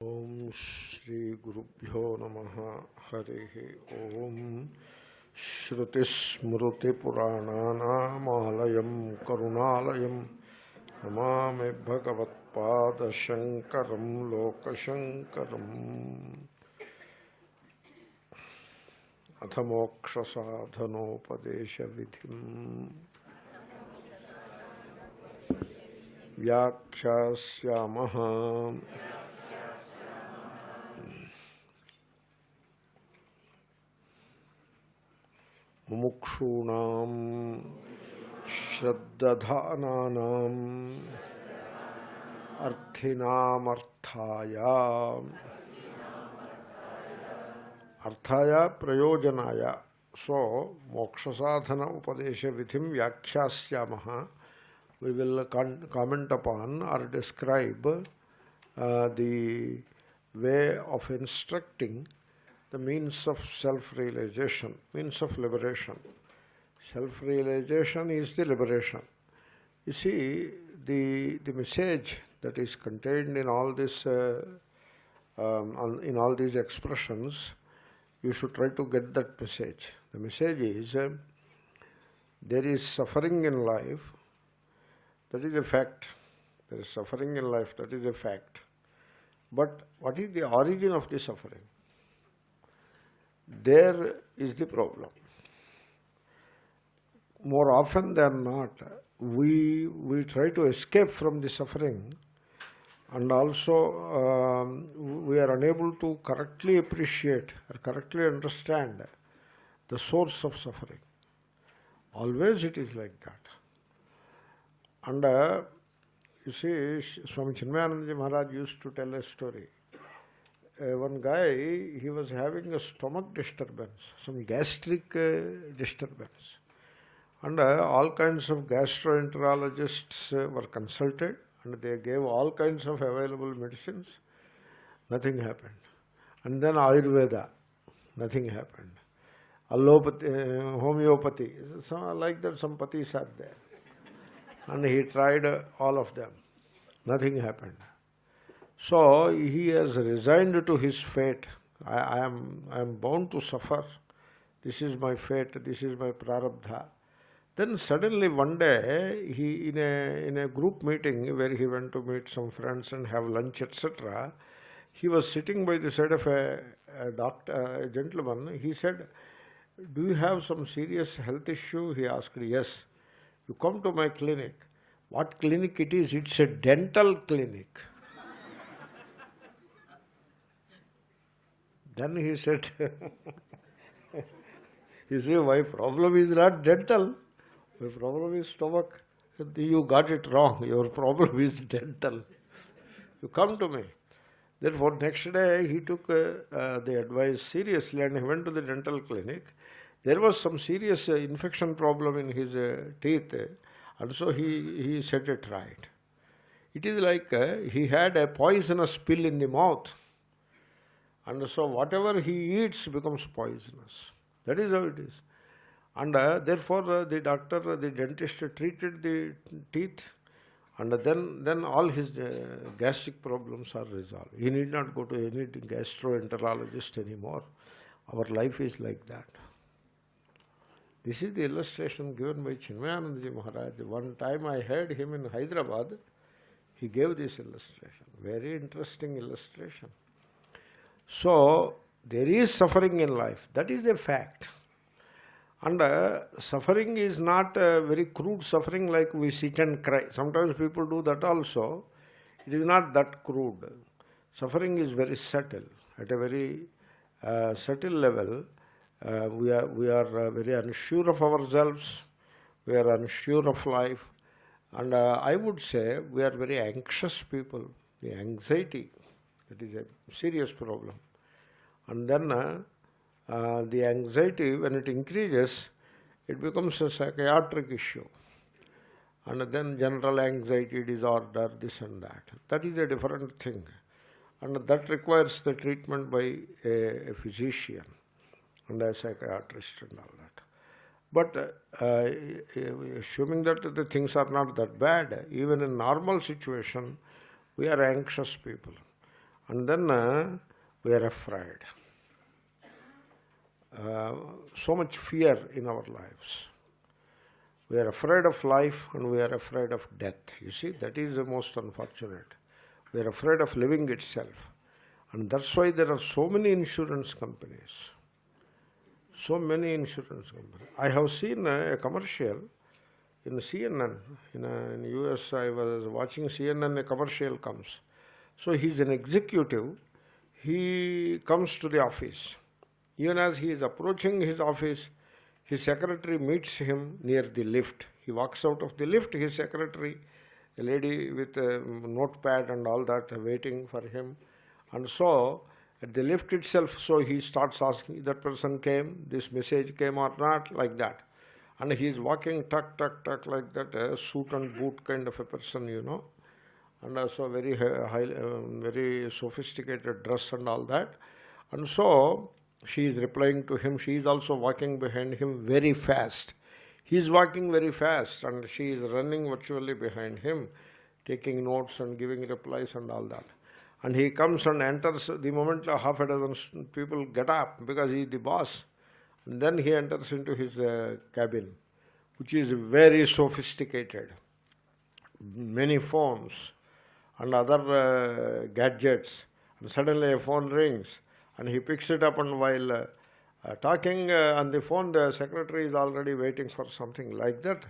ఓం శ్రీ గురుభ్యో నమః. హరి ఓం. శ్రుతిస్మృతిపురాణానామాలయం కరుణాలయం నమామి భగవత్పాదశంకరం లోకశంకరం. అథ మోక్షసాధనోపదేశవిధిం వ్యాఖ్యాస్యామః. ముముక్షూణాం శ్రద్ధధానానాం అర్థినామర్థాయ. అర్థాయ ప్రయోజనాయ. సో మోక్షసాధన ఉపదేశ విధిం వ్యాఖ్యాస్యామః. We will comment upon or describe the way of instructing the means of self-realization, means of liberation. Self-realization is the liberation. You see, the message that is contained in all this, in all these expressions, you should try to get that message. The message is there is suffering in life. That is a fact. There is suffering in life, that is a fact. But what is the origin of the suffering? There is the problem. More often than not, we try to escape from the suffering, and also we are unable to correctly appreciate or correctly understand the source of suffering. Always it is like that. And you see, Swami Chinmayananda Maharaj used to tell a story. One guy, he was having a stomach disturbance, some gastric disturbance. And all kinds of gastroenterologists were consulted, and they gave all kinds of available medicines. Nothing happened. And then Ayurveda, nothing happened. Allopathy, homeopathy, so like that some pathis are there. And he tried all of them. Nothing happened. So he has resigned to his fate. I am bound to suffer. This is my fate. This is my prarabdha. Then suddenly one day, he in a group meeting where he went to meet some friends and have lunch, etc., he was sitting by the side of a gentleman. He said, "Do you have some serious health issue?" He asked. "Yes." "You come to my clinic." "What clinic it is?" "It's a dental clinic." Then he said, "You see, my problem is not dental. My problem is stomach." "You got it wrong. Your problem is dental. You come to me." Therefore, next day he took the advice seriously and he went to the dental clinic. There was some serious infection problem in his teeth, and so he set it right. It is like he had a poisonous pill in the mouth, and so whatever he eats becomes poisonous. That is how it is. And therefore the doctor, the dentist treated the teeth, and then all his gastric problems are resolved. He need not go to any gastroenterologist anymore. Our life is like that. This is the illustration given by Chinmayananda Maharaj. One time I heard him in Hyderabad. He gave this illustration. Very interesting illustration. So, there is suffering in life. That is a fact. And suffering is not very crude suffering like we sit and cry. Sometimes people do that also. It is not that crude. Suffering is very subtle. At a very subtle level, we are very unsure of ourselves. We are unsure of life. And I would say we are very anxious people. The anxiety, that is a serious problem. And then the anxiety, when it increases, it becomes a psychiatric issue. And then general anxiety disorder, this and that. That is a different thing. And that requires the treatment by a physician and a psychiatrist and all that. But assuming that the things are not that bad, even in normal situation, we are anxious people. And then we are afraid. So much fear in our lives. We are afraid of life and we are afraid of death. You see, that is the most unfortunate. We are afraid of living itself. And that's why there are so many insurance companies. So many insurance companies. I have seen a commercial in CNN. In US, I was watching CNN, a commercial comes. So he's an executive. He comes to the office. Even as he is approaching his office, his secretary meets him near the lift. He walks out of the lift, his secretary, a lady with a notepad and all that, waiting for him. And so, at the lift itself, so he starts asking, that person came, this message came or not, like that. And he is walking tuck, tuck, tuck, like that, a suit and boot kind of a person, you know. And also very high, very sophisticated dress and all that. And so, she is replying to him. She is also walking behind him very fast. He is walking very fast and she is running virtually behind him, taking notes and giving replies and all that. And he comes and enters. The moment half a dozen people get up because he is the boss. And then he enters into his cabin, which is very sophisticated. Many phones and other gadgets. And suddenly a phone rings. And he picks it up, and while talking on the phone, the secretary is already waiting for something like that.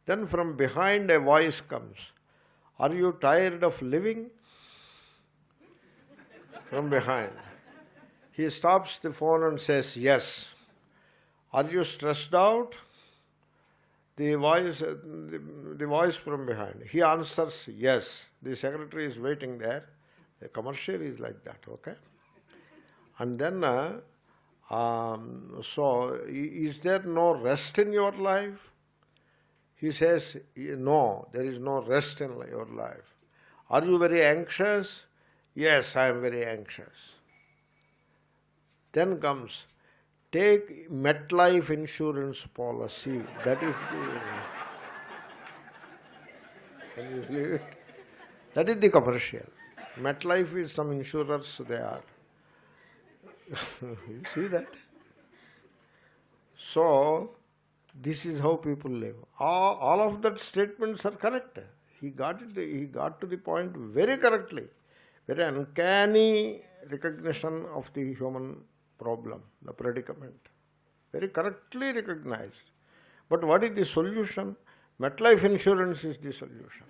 Then from behind a voice comes, "Are you tired of living?" From behind. He stops the phone and says, "Yes." "Are you stressed out?" The voice from behind. He answers, "Yes." The secretary is waiting there. The commercial is like that, okay? And then, so is there no rest in your life? He says, "No, there is no rest in your life." "Are you very anxious?" "Yes, I am very anxious." Then comes, "Take MetLife insurance policy." That is the... Can you believe it? That is the commercial. MetLife is some insurers, they are. You see that? So, this is how people live. All of that statements are correct. He got it. He got to the point very correctly. Very uncanny recognition of the human problem, the predicament. Very correctly recognized. But what is the solution? MetLife insurance is the solution.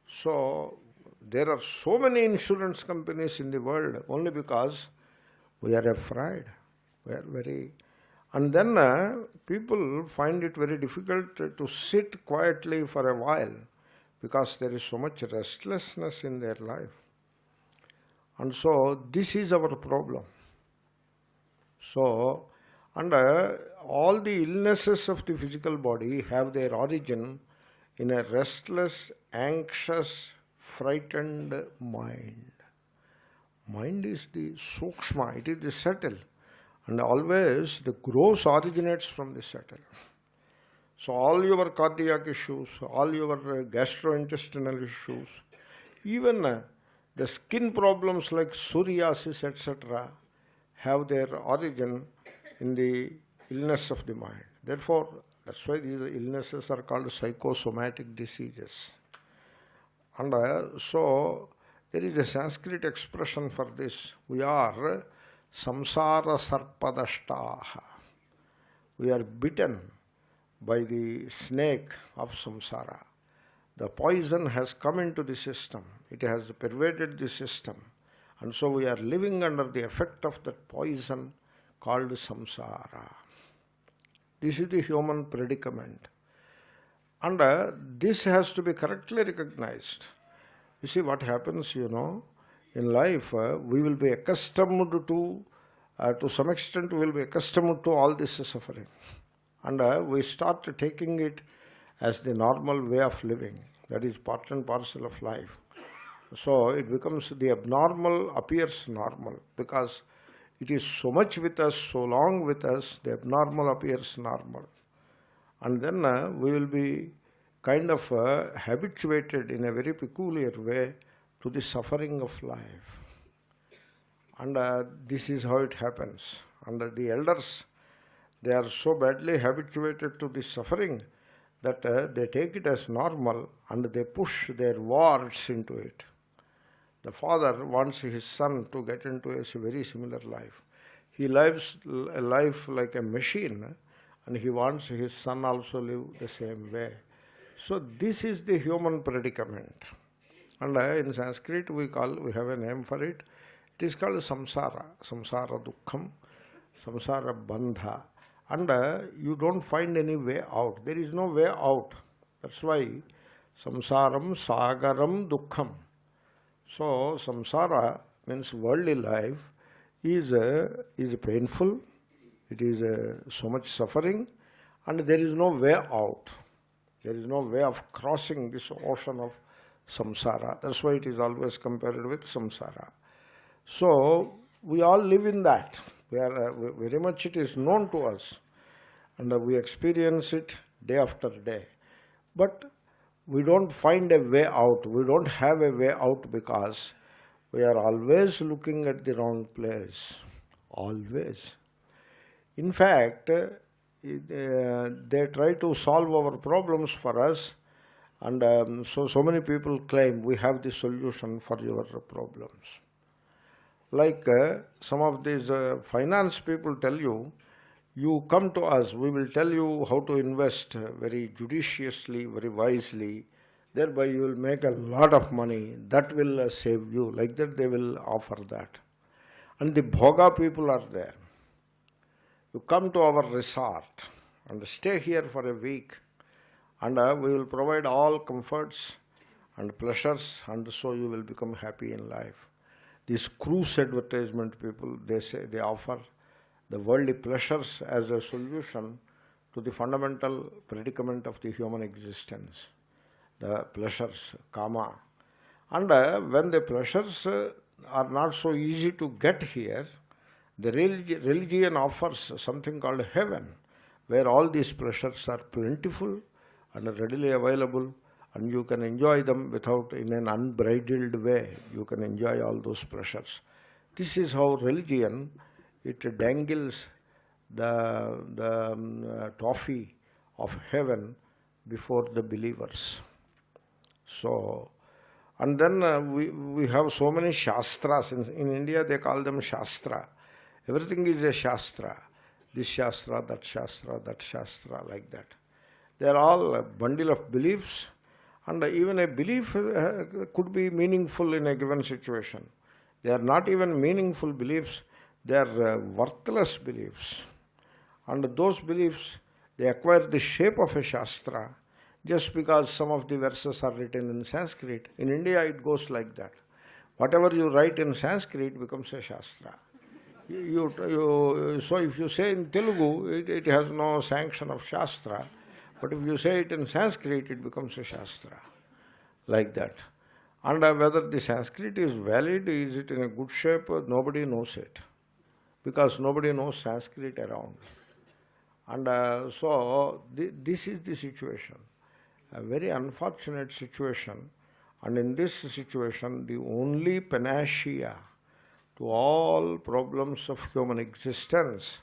So, there are so many insurance companies in the world only because we are afraid. We are very... And then people find it very difficult to sit quietly for a while because there is so much restlessness in their life. And so this is our problem. So, and all the illnesses of the physical body have their origin in a restless, anxious, frightened mind. Mind is the sukshma, it is the subtle. And always the gross originates from the subtle. So all your cardiac issues, all your gastrointestinal issues, even the skin problems like psoriasis, etc., have their origin in the illness of the mind. Therefore, that's why these illnesses are called psychosomatic diseases. And so, there is a Sanskrit expression for this. We are samsara sarpadashtaha. We are bitten by the snake of samsara. The poison has come into the system. It has pervaded the system. And so we are living under the effect of that poison called samsara. This is the human predicament. And this has to be correctly recognized. You see what happens, in life, we will be accustomed to some extent, we will be accustomed to all this suffering. And we start taking it as the normal way of living. That is part and parcel of life. So it becomes, the abnormal appears normal because it is so much with us, so long with us, the abnormal appears normal. And then we will be kind of habituated in a very peculiar way to the suffering of life. And this is how it happens. And the elders, they are so badly habituated to the suffering that they take it as normal and they push their words into it. The father wants his son to get into a very similar life. He lives a life like a machine, and he wants his son also live the same way. So this is the human predicament. And in Sanskrit we have a name for it. It is called samsara, samsara dukkham, samsara bandha. And you don't find any way out. There is no way out. That's why samsaram sagaram dukkham. So samsara means worldly life is painful. It is so much suffering, and there is no way out. There is no way of crossing this ocean of samsara. That's why it is always compared with samsara. So we all live in that. We are very much it is known to us, and we experience it day after day. But we don't find a way out. We don't have a way out because we are always looking at the wrong place. Always. In fact, they try to solve our problems for us, and so many people claim we have the solution for your problems. Like some of these finance people tell you, you come to us, we will tell you how to invest very judiciously, very wisely, thereby you will make a lot of money, that will save you. Like that they will offer that. And the bhoga people are there. You come to our resort and stay here for a week, and we will provide all comforts and pleasures, and so you will become happy in life. These cruise advertisement people, they say they offer the worldly pleasures as a solution to the fundamental predicament of the human existence. The pleasures, kama. And when the pleasures are not so easy to get here, the religion offers something called heaven, where all these pleasures are plentiful and readily available, and you can enjoy them in an unbridled way. You can enjoy all those pleasures. This is how religion, it dangles the toffee of heaven before the believers. So, and then we have so many shastras. In India they call them shastra. Everything is a shastra. This shastra, that shastra, that shastra, like that. They are all a bundle of beliefs, and even a belief could be meaningful in a given situation. They are not even meaningful beliefs, they are worthless beliefs. And those beliefs, they acquire the shape of a shastra just because some of the verses are written in Sanskrit. In India it goes like that. Whatever you write in Sanskrit becomes a shastra. So if you say in Telugu, it has no sanction of shastra. But if you say it in Sanskrit, it becomes a shastra, like that. And whether the Sanskrit is valid, is it in a good shape, nobody knows it, because nobody knows Sanskrit around. And so this is the situation, a very unfortunate situation. And in this situation, the only panacea to all problems of human existence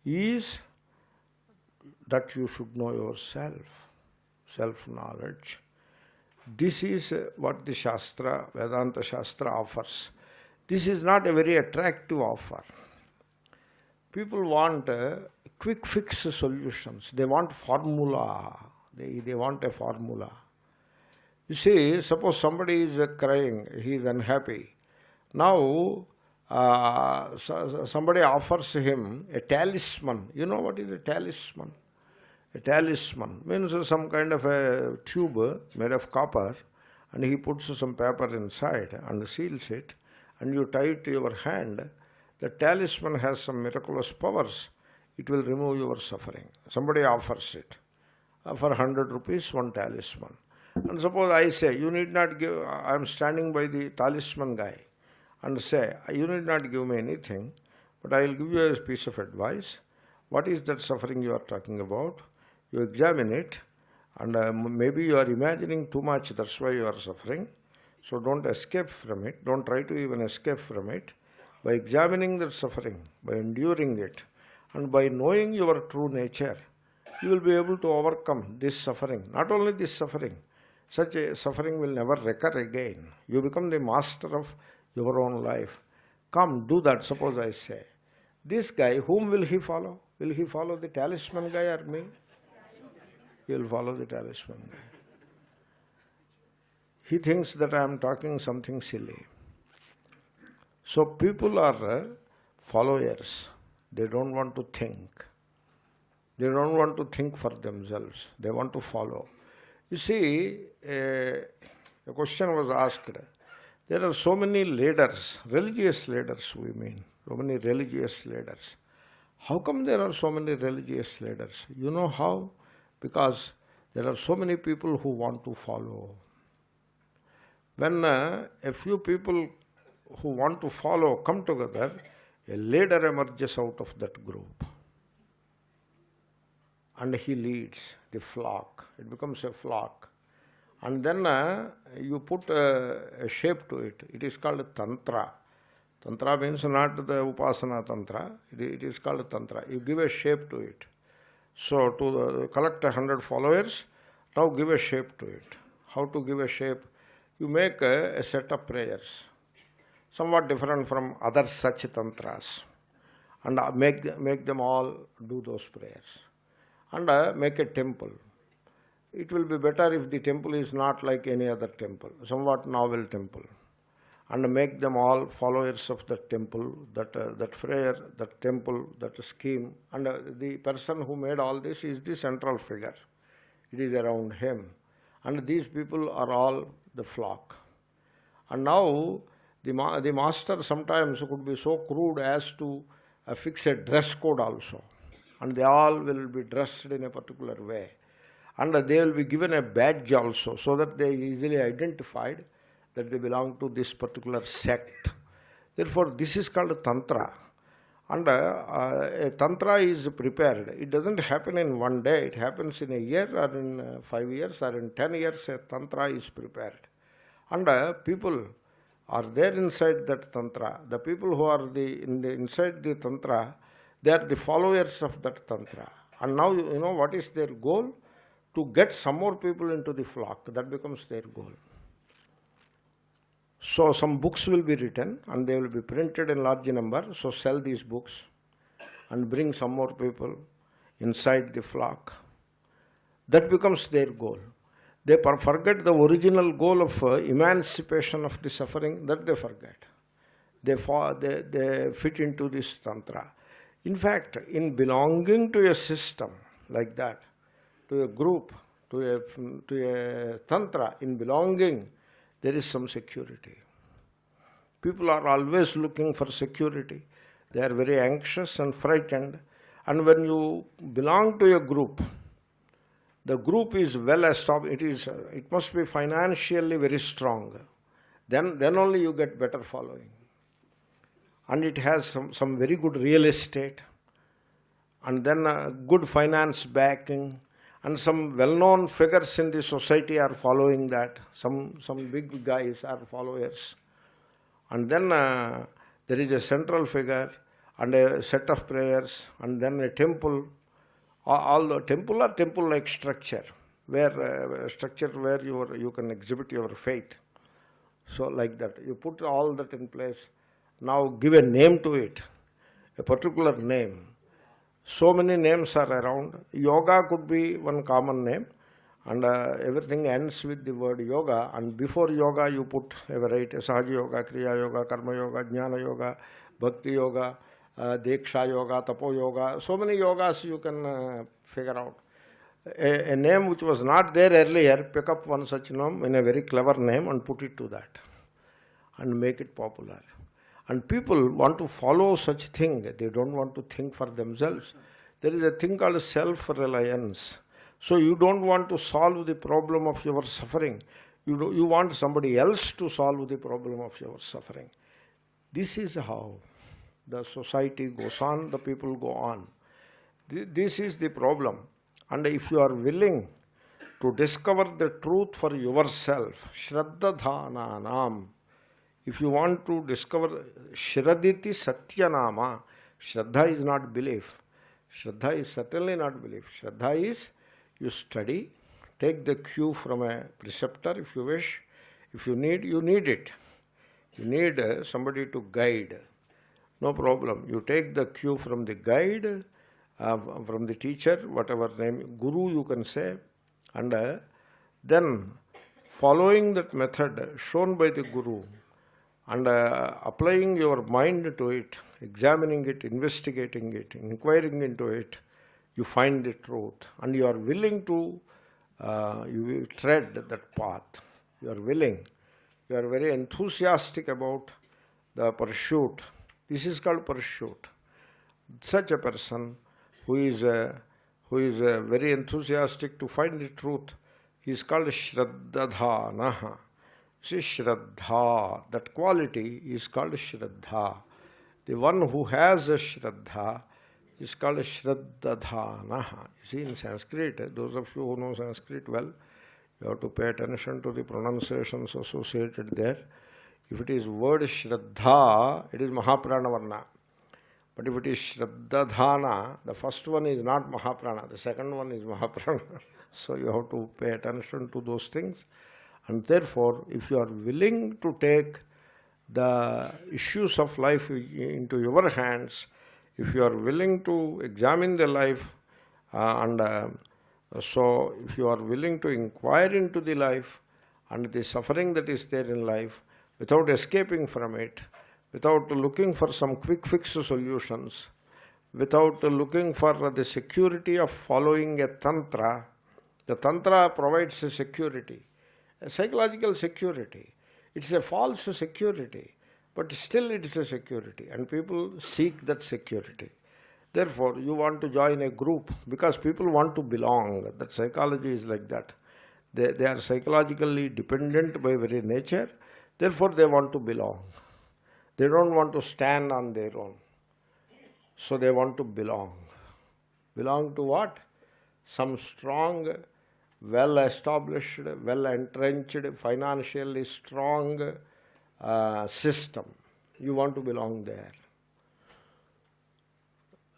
is that you should know yourself, self-knowledge. This is what the Shastra, Vedanta Shastra offers. This is not a very attractive offer. People want quick fix solutions. They want formula. They want a formula. You see, suppose somebody is crying, he is unhappy. Now, somebody offers him a talisman. You know what is a talisman? A talisman means some kind of a tube made of copper, and he puts some paper inside and seals it, and you tie it to your hand. The talisman has some miraculous powers. It will remove your suffering. Somebody offers it. For 100 rupees, one talisman. And suppose I say, you need not give, I am standing by the talisman guy, and say, you need not give me anything, but I will give you a piece of advice. What is that suffering you are talking about? You examine it, and maybe you are imagining too much, that's why you are suffering. So don't escape from it. Don't try to even escape from it. By examining that suffering, by enduring it, and by knowing your true nature, you will be able to overcome this suffering. Not only this suffering, such a suffering will never recur again. You become the master of your own life. Come, do that, suppose I say. This guy, whom will he follow? Will he follow the talisman guy or me? He will follow the talisman guy. He thinks that I am talking something silly. So people are followers. They don't want to think. They don't want to think for themselves. They want to follow. You see, a question was asked. There are so many leaders, religious leaders we mean, so many religious leaders. How come there are so many religious leaders? You know how? Because there are so many people who want to follow. When a few people who want to follow come together, a leader emerges out of that group. And he leads the flock. It becomes a flock. And then you put a shape to it. It is called Tantra. Tantra means not the Upasana Tantra. It is called Tantra. You give a shape to it. So to collect 100 followers, now give a shape to it. How to give a shape? You make a set of prayers, somewhat different from other such tantras, and make them all do those prayers. And make a temple. It will be better if the temple is not like any other temple, somewhat novel temple. And make them all followers of that temple, that prayer, that temple, that scheme. And the person who made all this is the central figure. It is around him. And these people are all the flock. And now the master sometimes could be so crude as to fix a dress code also. And they all will be dressed in a particular way. And they will be given a badge also, so that they are easily identified that they belong to this particular sect. Therefore, this is called Tantra. And a Tantra is prepared. It doesn't happen in one day. It happens in a year or in 5 years or in 10 years. A Tantra is prepared. And people are there inside that Tantra. The people who are inside the Tantra, they are the followers of that Tantra. And now, you know what is their goal? To get some more people into the flock. That becomes their goal. So some books will be written and they will be printed in large number. So sell these books and bring some more people inside the flock. That becomes their goal. They forget the original goal of emancipation of the suffering. That they forget. They fit into this Tantra. In fact, in belonging to a system like that, to a group, to a Tantra, in belonging, there is some security. People are always looking for security. They are very anxious and frightened. And when you belong to a group, the group is well established. It must be financially very strong. Then only you get better following. And it has some very good real estate. And then good finance backing. And some well-known figures in the society are following that. Some big guys are followers. And then there is a central figure and a set of prayers and then a temple. All the temple or temple-like structure, where you can exhibit your faith. So like that, you put all that in place. Now give a name to it, a particular name. So many names are around. Yoga could be one common name, and everything ends with the word yoga. And before yoga, you put a variety: Sahaja Yoga, Kriya Yoga, Karma Yoga, Jnana Yoga, Bhakti Yoga, Deksha Yoga, Tapo Yoga. So many yogas you can figure out. A name which was not there earlier, pick up one such name in a very clever name and put it to that, and make it popular. And people want to follow such thing. They don't want to think for themselves. There is a thing called self-reliance. So you don't want to solve the problem of your suffering. You want somebody else to solve the problem of your suffering. This is how the society goes on, the people go on. This is the problem. And if you are willing to discover the truth for yourself. Shraddadhananam. If you want to discover Shraditi Satyanama, Shraddha is not belief. Shraddha is certainly not belief. Shraddha is you study, take the cue from a preceptor if you wish. If you need it. You need somebody to guide. No problem. You take the cue from the guide, from the teacher, whatever name, guru you can say, and then following that method shown by the guru and applying your mind to it, examining it, investigating it, inquiring into it, you find the truth and you are willing to you will tread that path. You are willing. You are very enthusiastic about the pursuit. This is called pursuit. Such a person who is very enthusiastic to find the truth, he is called Shraddadhanaha. See, Shraddha, that quality is called Shraddha. The one who has a Shraddha is called Shraddadhanaha. You see, in Sanskrit, those of you who know Sanskrit well, you have to pay attention to the pronunciations associated there. If it is word Shraddha, it is Mahaprana Varna. But if it is Shraddadhana, the first one is not Mahaprana, the second one is Mahaprana. So you have to pay attention to those things. And therefore, if you are willing to take the issues of life into your hands, if you are willing to examine the life, so if you are willing to inquire into the life and the suffering that is there in life, without escaping from it, without looking for some quick fix solutions, without looking for the security of following a tantra, the tantra provides a security, a psychological security. It's a false security, but still it is a security, and people seek that security. Therefore, you want to join a group because people want to belong. That psychology is like that. They are psychologically dependent by very nature. Therefore, they want to belong. They don't want to stand on their own. So they want to belong. Belong to what? Some strong, well-established, well-entrenched, financially strong system. You want to belong there.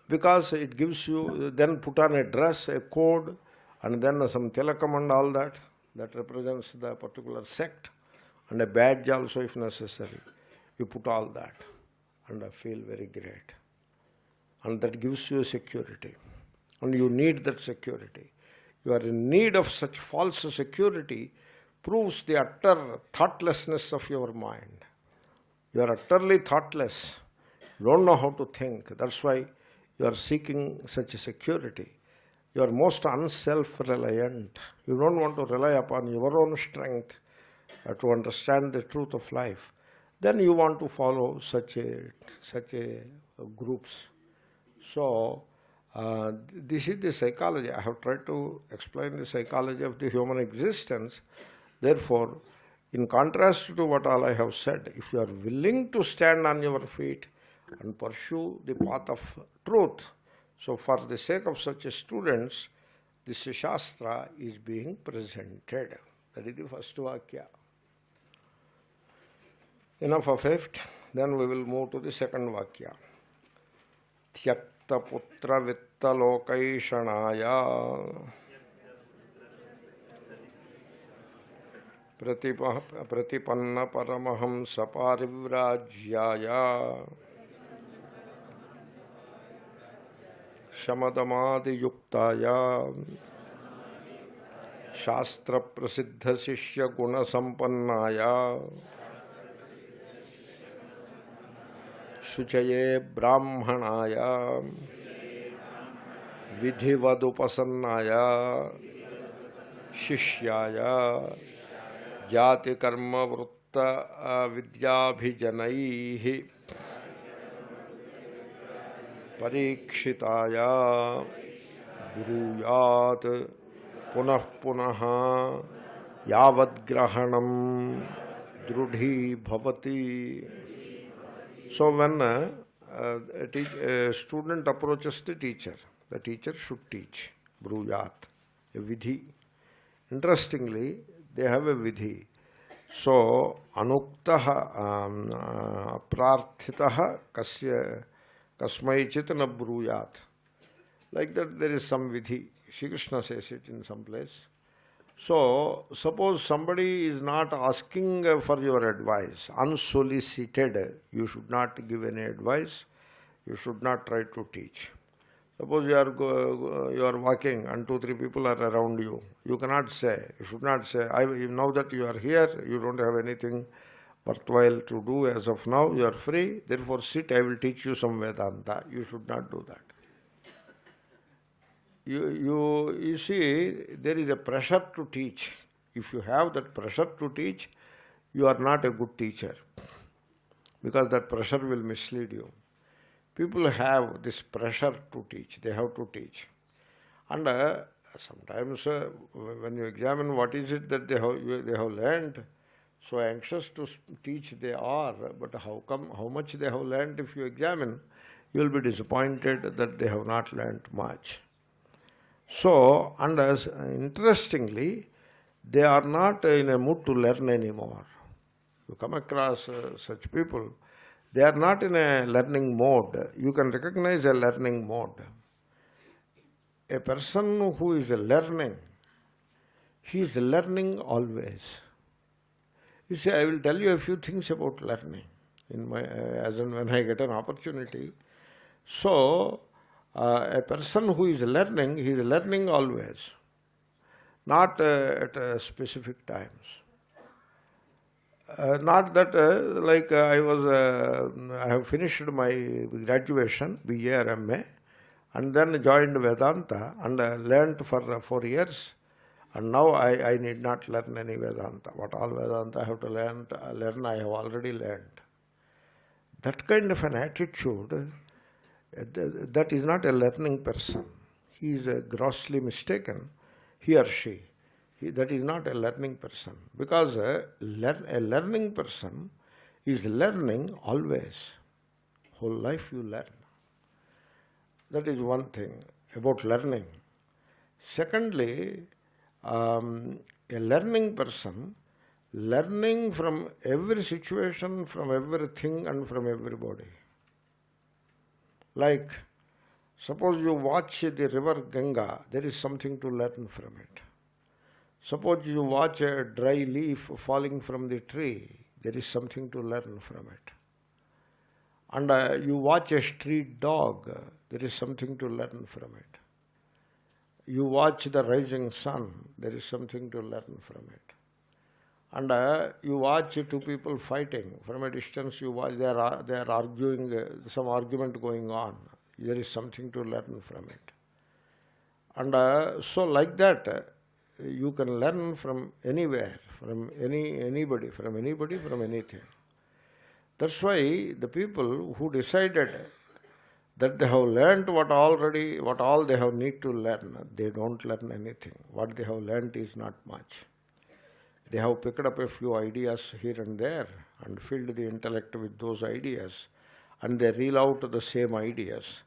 Because it gives you, then put on a dress, a code, and then some tilakam and all that. That represents the particular sect. And a badge also if necessary. You put all that and I feel very great. And that gives you a security. And you need that security. You are in need of such false security, proves the utter thoughtlessness of your mind. You are utterly thoughtless. You don't know how to think. That's why you are seeking such a security. You are most unself-reliant. You don't want to rely upon your own strength to understand the truth of life. Then you want to follow such a groups. So this is the psychology. I have tried to explain the psychology of the human existence. Therefore, in contrast to what all I have said, if you are willing to stand on your feet and pursue the path of truth, so for the sake of such students, this Shastra is being presented. That is the first Vakya. Enough of it. Then we will move to the second Vakya. Tyakta putra vitta lokaishanaya pratipanna paramahamsa parivrajyaya shamadamadi yuktaya shastra prasiddha sishya guna sampannaya शुचये ब्राह्मणाय विधिवदुपसन्नाय शिष्याय जाति कर्म वृत्त विद्याभिजनैः परीक्षिताय ब्रूयात् पुनः पुनः यावद्ग्रहणं दृढ़ी भवति. So when a student approaches the teacher should teach, bruyat, a vidhi, Interestingly, they have a vidhi. So, anuktaha prarthitaha kasya kasmaichit na bruyat. Like that, there is some vidhi. Shri Krishna says it in some place. So, suppose somebody is not asking for your advice, unsolicited, you should not give any advice, you should not try to teach. Suppose you are walking and 2-3 people are around you. You cannot say, you should not say, now that you are here, you don't have anything worthwhile to do as of now, you are free, therefore sit, I will teach you some Vedanta. You should not do that. You see, there is a pressure to teach. If you have that pressure to teach, you are not a good teacher, because that pressure will mislead you. People have this pressure to teach. They have to teach. And sometimes when you examine what is it that they have learned, so anxious to teach they are, but how much they have learned, if you examine, you will be disappointed that they have not learned much. So, and interestingly, they are not in a mood to learn anymore. You come across such people, they are not in a learning mode. You can recognize a learning mode. A person who is learning, he is learning always. You see, I will tell you a few things about learning as and when I get an opportunity. So, a person who is learning, he is learning always, not at specific times. Not that I have finished my graduation, BA or MA, and then joined Vedanta and learned for 4 years, and now I need not learn any Vedanta. What all Vedanta I have to learn I have already learned. That kind of an attitude, that is not a learning person. He is grossly mistaken, he or she. That is not a learning person. Because a learning person is learning always. Whole life you learn. That is one thing about learning. Secondly, a learning person, learning from every situation, from everything and from everybody. Like, suppose you watch the river Ganga, there is something to learn from it. Suppose you watch a dry leaf falling from the tree, there is something to learn from it. And you watch a street dog, there is something to learn from it. You watch the rising sun, there is something to learn from it. And you watch 2 people fighting. From a distance you watch, they are arguing, some argument going on. There is something to learn from it. And so like that, you can learn from anywhere, from anybody, from anything. That's why the people who decided that they have learned what all they have need to learn, they don't learn anything. What they have learned is not much. They have picked up a few ideas here and there and filled the intellect with those ideas, and they reel out the same ideas.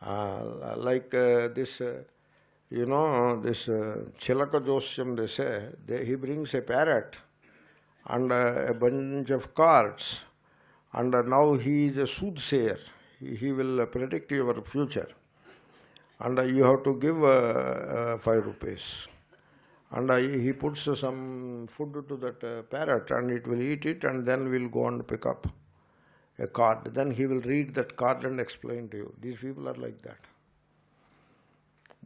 This Chilaka Josyam, they say, he brings a parrot and a bunch of cards, and now he is a soothsayer. He will predict your future, and you have to give 5 rupees. And he puts some food to that parrot, and it will eat it, and then we'll go and pick up a card. Then he will read that card and explain to you. These people are like that.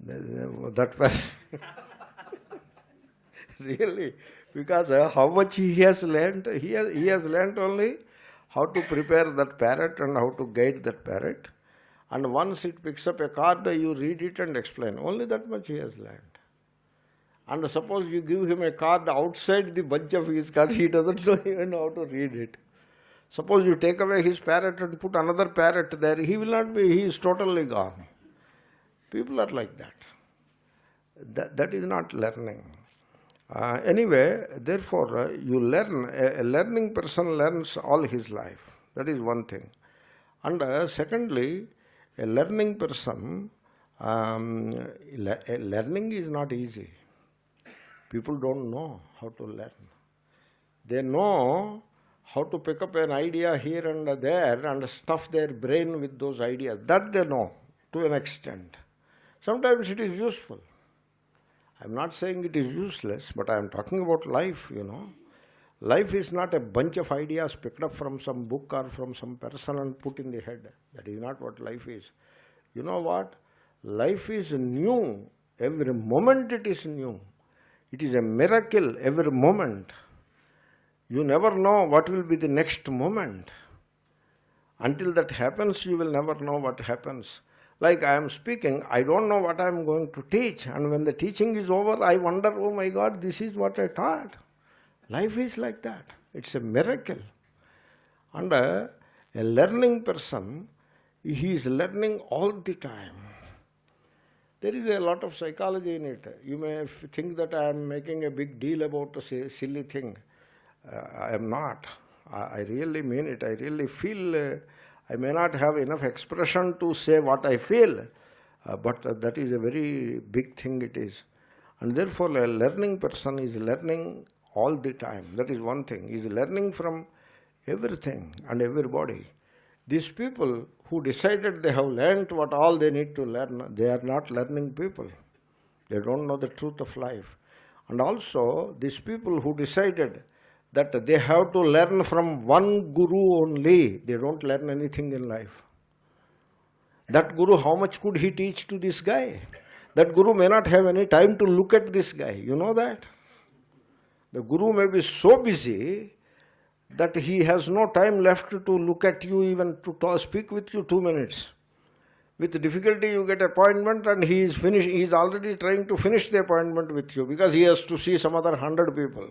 That was really, because how much he has learned, he has learned only how to prepare that parrot and how to guide that parrot. And once it picks up a card, you read it and explain. Only that much he has learned. And suppose you give him a card outside the bunch of his cards, he doesn't know even how to read it. Suppose you take away his parrot and put another parrot there, he is totally gone. People are like that. That is not learning. Anyway, therefore, you learn. A learning person learns all his life. That is one thing. And secondly, a learning person, learning is not easy. People don't know how to learn. They know how to pick up an idea here and there and stuff their brain with those ideas. That they know to an extent. Sometimes it is useful. I'm not saying it is useless, but I'm talking about life, Life is not a bunch of ideas picked up from some book or from some person and put in the head. That is not what life is. You know what? Life is new. Every moment it is new. It is a miracle every moment. You never know what will be the next moment. Until that happens, you will never know what happens. Like I am speaking, I don't know what I am going to teach. And when the teaching is over, I wonder, oh my God, this is what I taught. Life is like that. It's a miracle. And a learning person, he is learning all the time. There is a lot of psychology in it. You may think that I am making a big deal about a silly thing. I am not. I really mean it. I really feel I may not have enough expression to say what I feel, but that is a very big thing it is. And therefore a learning person is learning all the time. That is one thing. He is learning from everything and everybody. These people who decided they have learnt what all they need to learn, they are not learning people. They don't know the truth of life. And also these people who decided that they have to learn from one guru only, they don't learn anything in life. That guru, how much could he teach to this guy? That guru may not have any time to look at this guy. You know that? The guru may be so busy that he has no time left to look at you, even to speak with you 2 minutes. With difficulty you get appointment and he is already trying to finish the appointment with you because he has to see some other 100 people.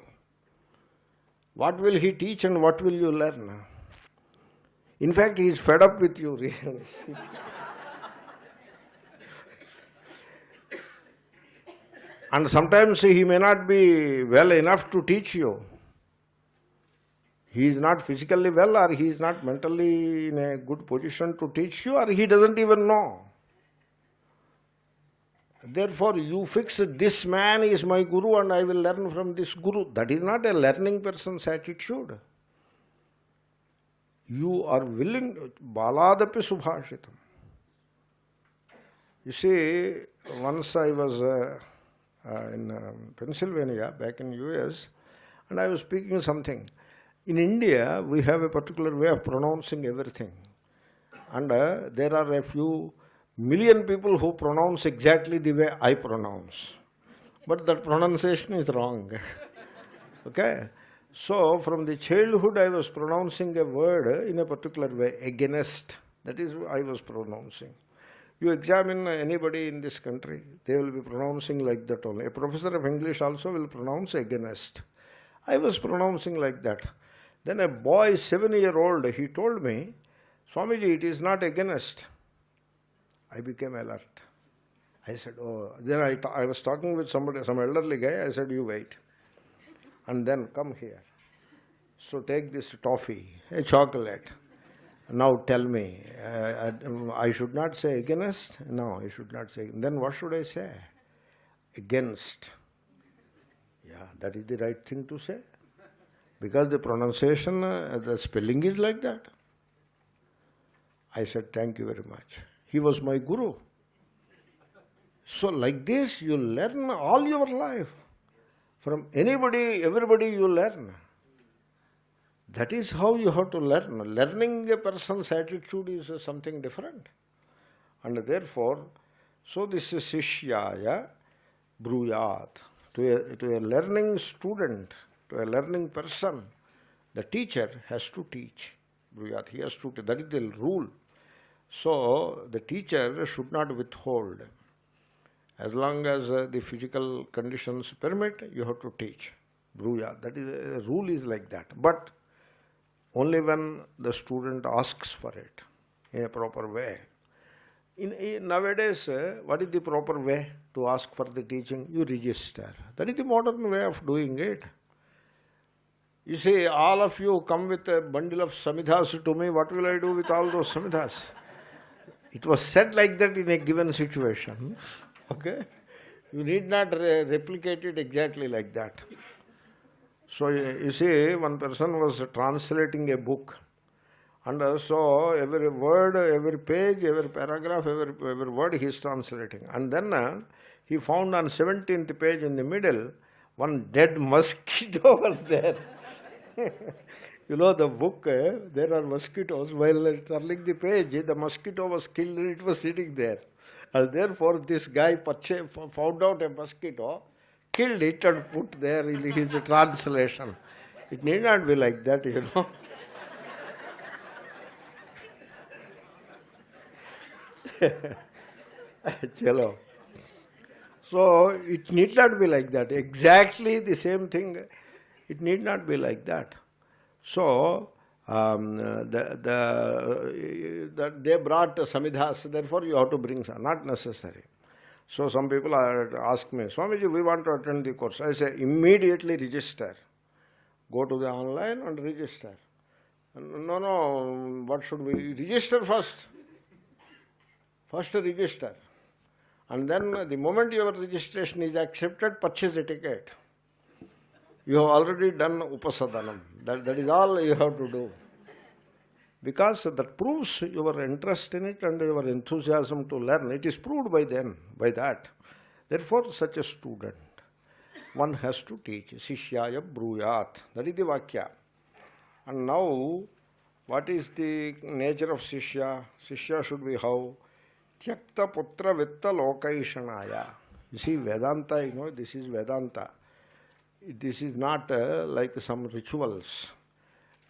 What will he teach and what will you learn? In fact, he is fed up with you, really. And sometimes he may not be well enough to teach you. He is not physically well, or he is not mentally in a good position to teach you, or he doesn't even know. Therefore, you fix this man is my guru and I will learn from this guru. That is not a learning person's attitude. You are willing, baladapi subhashitam. You see, once I was in Pennsylvania, back in US, and I was speaking something. In India, we have a particular way of pronouncing everything. And there are a few million people who pronounce exactly the way I pronounce. But that pronunciation is wrong. Okay? So, from the childhood I was pronouncing a word in a particular way, against. That is what I was pronouncing. You examine anybody in this country, they will be pronouncing like that only. A professor of English also will pronounce against. I was pronouncing like that. Then a boy, 7-year-old, he told me, Swamiji, it is not against. I became alert. I said, oh, then I was talking with somebody, some elderly guy, I said, you wait. And then come here. So take this toffee, a chocolate. Now tell me, I should not say against? No, I should not say. Then what should I say? Against. Yeah, that is the right thing to say. Because the pronunciation, the spelling is like that. I said, thank you very much. He was my guru. So like this, you learn all your life. From anybody, everybody you learn. That is how you have to learn. Learning a person's attitude is something different. And therefore, so this is Sishyaya Bruyat. To a learning student, to a learning person, the teacher has to teach. Bruyat, he has to teach. That is the rule. So, the teacher should not withhold. As long as the physical conditions permit, you have to teach. Bruyat, that is, the rule is like that. But only when the student asks for it in a proper way. Nowadays, what is the proper way to ask for the teaching? You register. That is the modern way of doing it. You see, all of you come with a bundle of samidhas to me, what will I do with all those samidhas? It was said like that in a given situation. Okay? You need not replicate it exactly like that. So you see, one person was translating a book, and so every word, every page, every paragraph, every word he is translating. And then he found on 17th page in the middle, one dead mosquito was there. You know, the book, there are mosquitoes. While turning the page, the mosquito was killed and it was sitting there. And therefore, this guy found out a mosquito, killed it and put there in his translation. It need not be like that, you know. Chalo. So it need not be like that. Exactly the same thing. It need not be like that. So they brought samidhas. Therefore, you have to bring some. Not necessary. So some people ask me, Swamiji, we want to attend the course. I say, immediately register. Go to the online and register. No, what should we register first? First register. And then the moment your registration is accepted, purchase a ticket. You have already done upasadanam. That is all you have to do. Because that proves your interest in it and your enthusiasm to learn. It is proved by them, by that. Therefore, such a student, one has to teach. Sishyaya bruyat. That is the vakya. And now, what is the nature of Sisha? Sisha should be how? Tyakta putra vitta lokaishanaya. You see, Vedanta, you know, this is Vedanta. This is not like some rituals.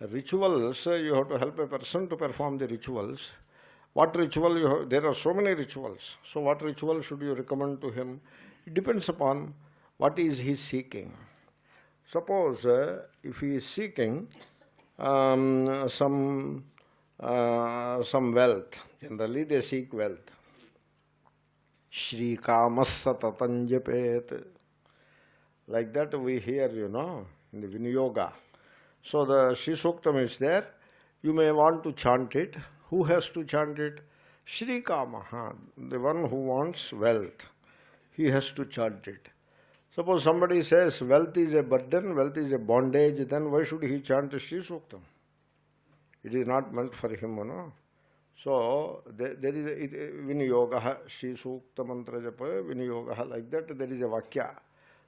Rituals, you have to help a person to perform the rituals. What ritual you have? There are so many rituals. So what ritual should you recommend to him? It depends upon what is he seeking. Suppose if he is seeking some wealth, generally they seek wealth. Shri Kamassa Tatanjapet. Like that we hear, you know, in the Vinyoga. So the Shri Suktam is there. You may want to chant it. Who has to chant it? Shri Kamaha, the one who wants wealth. He has to chant it. Suppose somebody says wealth is a burden, wealth is a bondage, then why should he chant Shri Suktam? It is not meant for him, you know. So there is Vinyogaha, Shri Sukta Mantra Japa, Vinyogaha, like that there is a Vakya.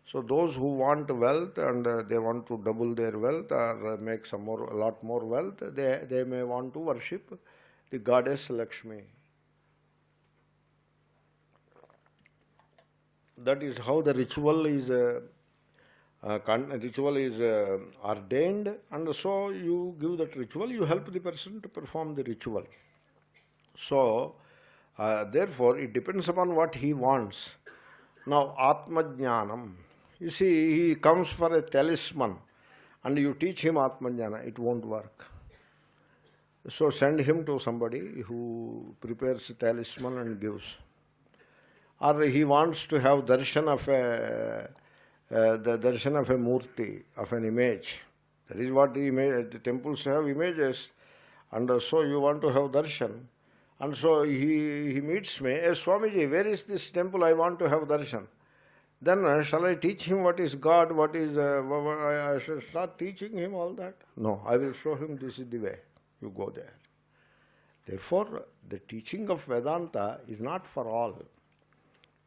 So those who want wealth and they want to double their wealth or make a lot more wealth, they may want to worship the goddess Lakshmi. That is how the ritual is ordained, and so you give that ritual, you help the person to perform the ritual. So therefore it depends upon what he wants. Now Atma Jnanam. You see, he comes for a talisman and you teach him Atma Jnana, it won't work. So send him to somebody who prepares a talisman and gives. Or he wants to have darshan of the darshan of a murti, of an image. That is what the temples have, images. And so you want to have darshan. And so he meets me, hey, Swamiji, where is this temple? I want to have darshan. Then shall I teach him what is God, what is... I should start teaching him all that? No, I will show him this is the way. You go there. Therefore, the teaching of Vedanta is not for all.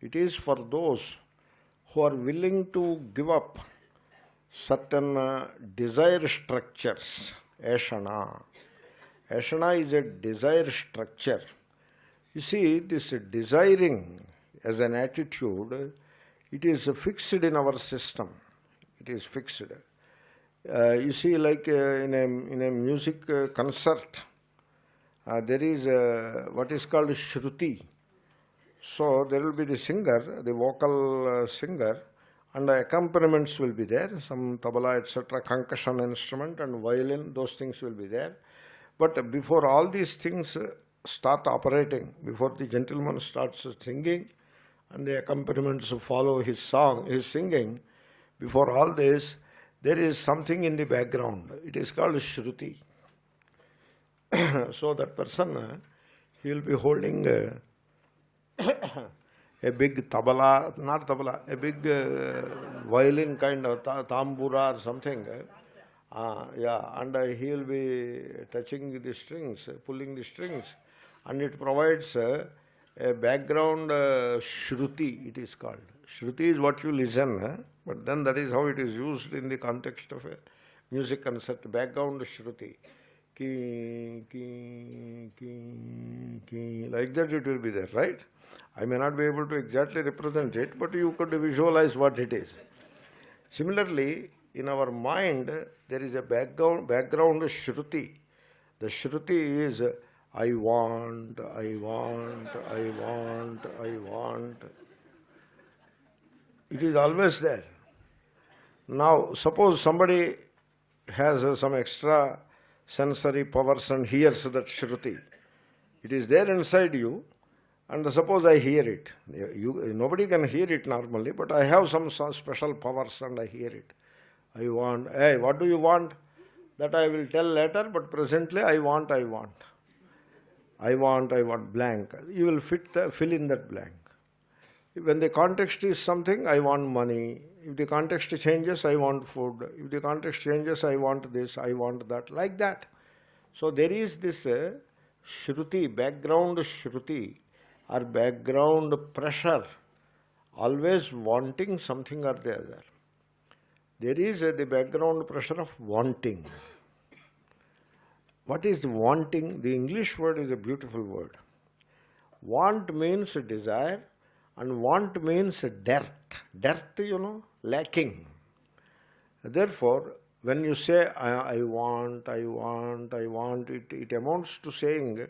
It is for those who are willing to give up certain desire structures. Ashana. Ashana is a desire structure. You see, this desiring as an attitude, it is fixed in our system. It is fixed. You see, like in a music concert, there is what is called Shruti. So there will be the singer, the vocal singer, and the accompaniments will be there, some tabla, etc., concussion instrument and violin, those things will be there. But before all these things start operating, before the gentleman starts singing and the accompaniments follow his song, his singing, before all this, there is something in the background. It is called Shruti. So that person, he will be holding a a big tabla, not tabla, a big violin kind of tambura or something. Yeah, and he will be touching the strings, pulling the strings, and it provides a background shruti, it is called. Shruti is what you listen, but then that is how it is used in the context of a music concert, background shruti. Ki, ki, ki, ki, like that it will be there, right? I may not be able to exactly represent it, but you could visualize what it is. Similarly, in our mind, there is a background shruti. The shruti is, I want, I want, I want, I want. It is always there. Now, suppose somebody has some extra sensory powers and hears that shruti. It is there inside you, and suppose I hear it. Nobody can hear it normally, but I have some special powers and I hear it. I want, hey, what do you want? That I will tell later, but presently I want, I want. I want blank. You will fill in that blank. When the context is something, I want money. If the context changes, I want food. If the context changes, I want this, I want that, like that. So there is this shruti, background shruti, or background pressure, always wanting something or the other. There is the background pressure of wanting. What is wanting? The English word is a beautiful word. Want means desire, and want means dearth. Dearth, lacking. Therefore, when you say, I want, it amounts to saying,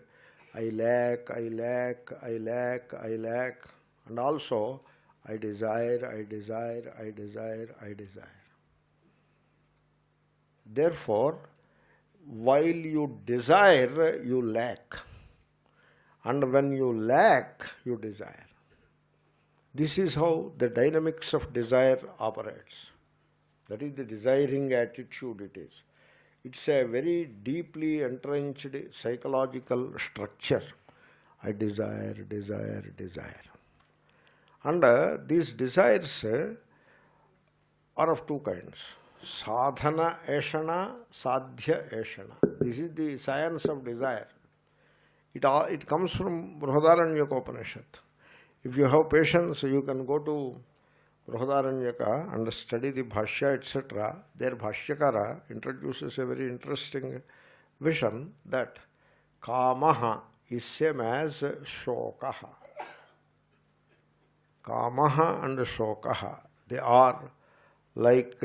I lack, and also, I desire. Therefore, while you desire, you lack. And when you lack, you desire. This is how the dynamics of desire operates. That is the desiring attitude it is. It's a very deeply entrenched psychological structure. I desire. And these desires are of two kinds. Sadhana eshana, sadhya eshana. This is the science of desire. It comes from Brihadaranyaka Upanishad. If you have patience, you can go to Brihadaranyaka and study the Bhashya, etc. Their Bhashyakara introduces a very interesting vision that Kamaha is same as Shokaha. Kamaha and Shokaha, they are like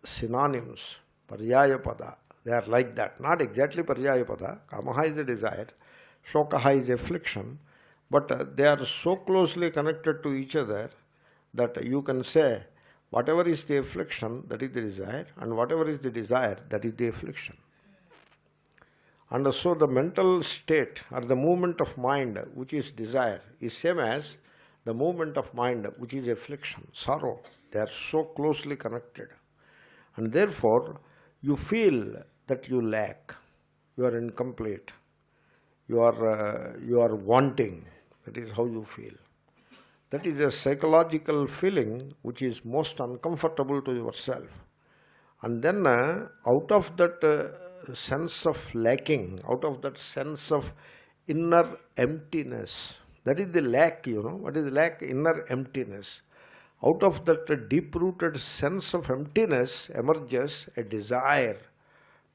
synonyms, Paryayapada. They are like that. Not exactly Paryayapada. Kamaha is a desire, Shokaha is affliction, but they are so closely connected to each other that you can say whatever is the affliction, that is the desire, and whatever is the desire, that is the affliction. And so the mental state or the movement of mind which is desire is same as the movement of mind which is affliction, sorrow. They are so closely connected. And therefore, you feel that you lack, you are incomplete, you are wanting. That is how you feel. That is a psychological feeling which is most uncomfortable to yourself. And then out of that sense of lacking, out of that sense of inner emptiness, that is the lack, What is the lack? Inner emptiness. Out of that deep-rooted sense of emptiness emerges a desire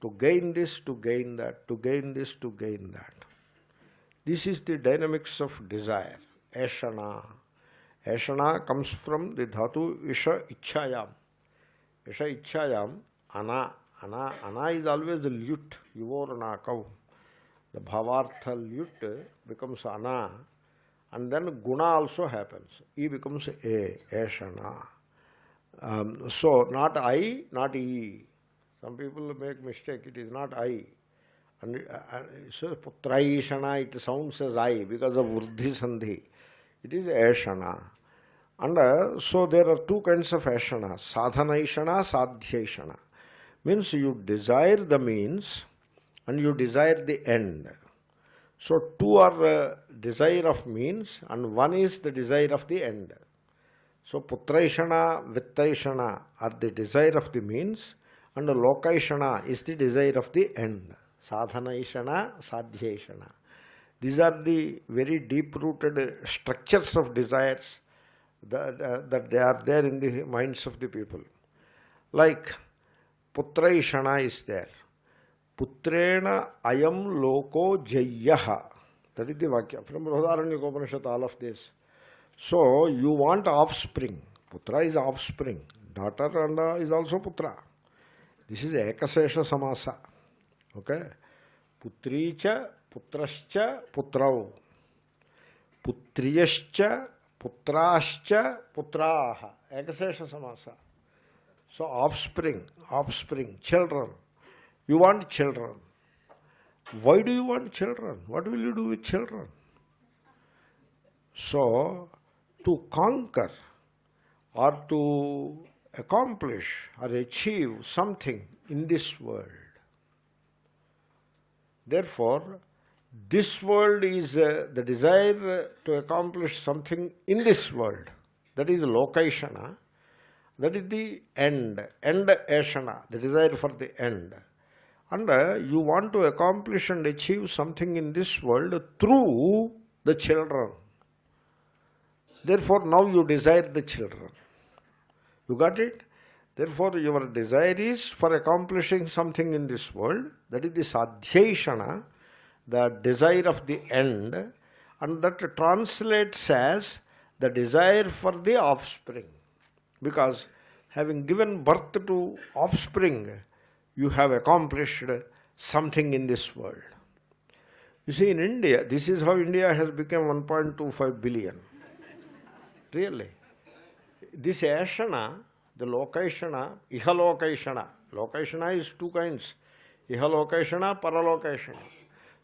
to gain this, to gain that, to gain this, to gain that. This is the dynamics of desire, eshana. Eshana comes from the dhatu isha ichchayam. Isha ichchayam, ana. Ana is always the lyut, yuvorna kau. The bhavartha lyut becomes ana. And then guna also happens. E becomes a, eshana. So not I, not e. Some people make mistake. It is not I. And so putraishana, it sounds as I because of vruddhi sandhi. It is eshana. And so there are two kinds of eshana. Sadhanaishana, sadhyaishana. Means you desire the means and you desire the end. So two are desire of means and one is the desire of the end. So putraishana, vittaishana are the desire of the means and lokaishana is the desire of the end. Sadhanaishana, sadhyaishana. These are the very deep-rooted structures of desires that they are there in the minds of the people. Like putraishana is there. Putrena ayam loko jayaha. That is the Vakya. From Brihadaranyaka Upanishad, all of this. So, you want offspring. Putra is offspring. Daughter and is also putra. This is ekasesha samasa. Okay? Putricha, putrascha, putrau. Putriyascha, putrascha, putraha. Ekasesha samasa. So, offspring, children. You want children. Why do you want children? What will you do with children? So, to conquer or to accomplish or achieve something in this world. Therefore, this world is the desire to accomplish something in this world. That is lokaishana. That is the end ashana, the desire for the end. And you want to accomplish and achieve something in this world through the children. Therefore, now you desire the children. You got it? Therefore, your desire is for accomplishing something in this world. That is the sadhyaishana, the desire of the end. And that translates as the desire for the offspring. Because having given birth to offspring, you have accomplished something in this world. You see, in India, this is how India has become 1.25 billion. Really. This ashana, the lokaishana, ihalokaishana. Lokaishana is two kinds. Ihalokaishana, paralokaishana.